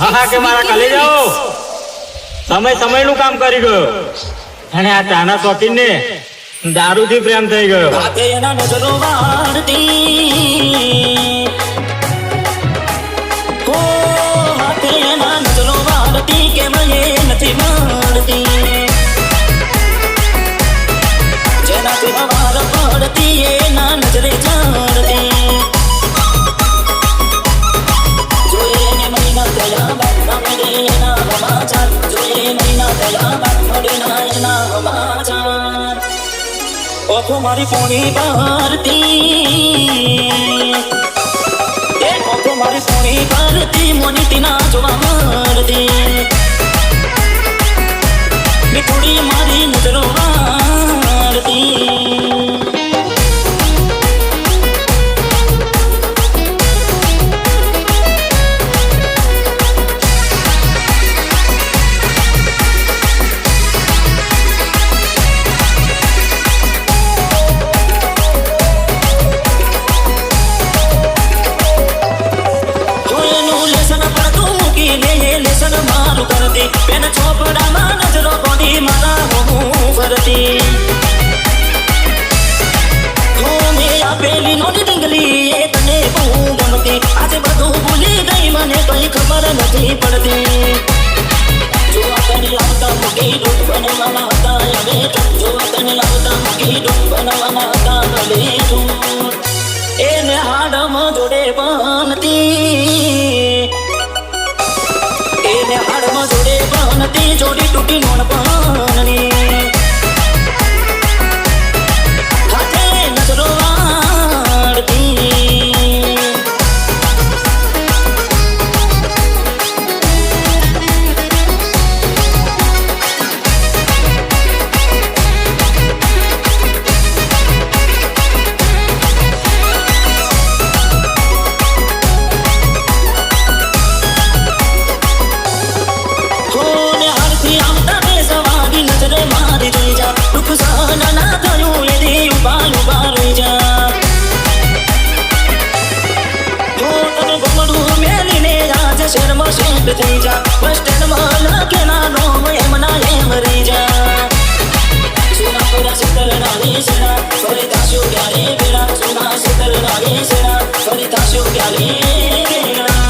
હા કે મારા કાલે જાઓ સમયનું કામ કરી ગયો અને આ ચાના શોખીન ને દારૂથી પ્રેમ થઈ ગયો. એના નજરો વાળતી હો હાથે એના નજરો વાળતી કે મને નથી મળતી જેનાથી હવાર પડતી એના નજરે ચડતી જોઈએ ને મહિના થયા બાદ મળે એના સમાચાર જોઈએ મહિના થયા બાદ મળે એના સમાચાર ઓખો મારી પોણી ભરતી એ ઓખો મારી પોણી ભરતી મોની તીના જોવા મળતી મીઠુડી મારી નજરો વાળતી પેન ચોપડામાં નજરો કોની મારા હું ફરતી હો મે આપેલી નોની ડીંગલી એ તને બહુ ગમતી આજે બધું ભૂલી ગઈ મને કઈ ખબર નથી પડતી જોવા તને આવતા મૂકી ડૂબ બનવાના હતા હવે જોવા તને આવતા મૂકી ડૂબ બનવાના હતા ભલે તું એને હાડમાં જોડે બનતી એને હાડમાં જોડે બનતી જોડી તૂટી નોણ બનની હાથે નજરો વાળતી થઈ જા બસ સ્ટેન્ડમાં લખેલા નોમ એમના એમ રહી જા સુના કોરા સિતર નાની સેના ફરી તાશો ક્યારે બેડા સુના સિતર નાની સેના ફરી તાશો ક્યારે બેડા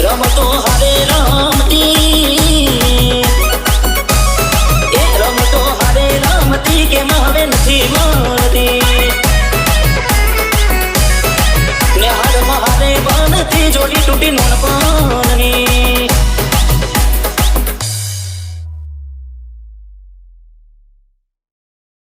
રમતો હારે રમતી એ રમતો હારે રમતી કેમ હવે નથી મળતી ને હારમાં હારે બનતી જોડી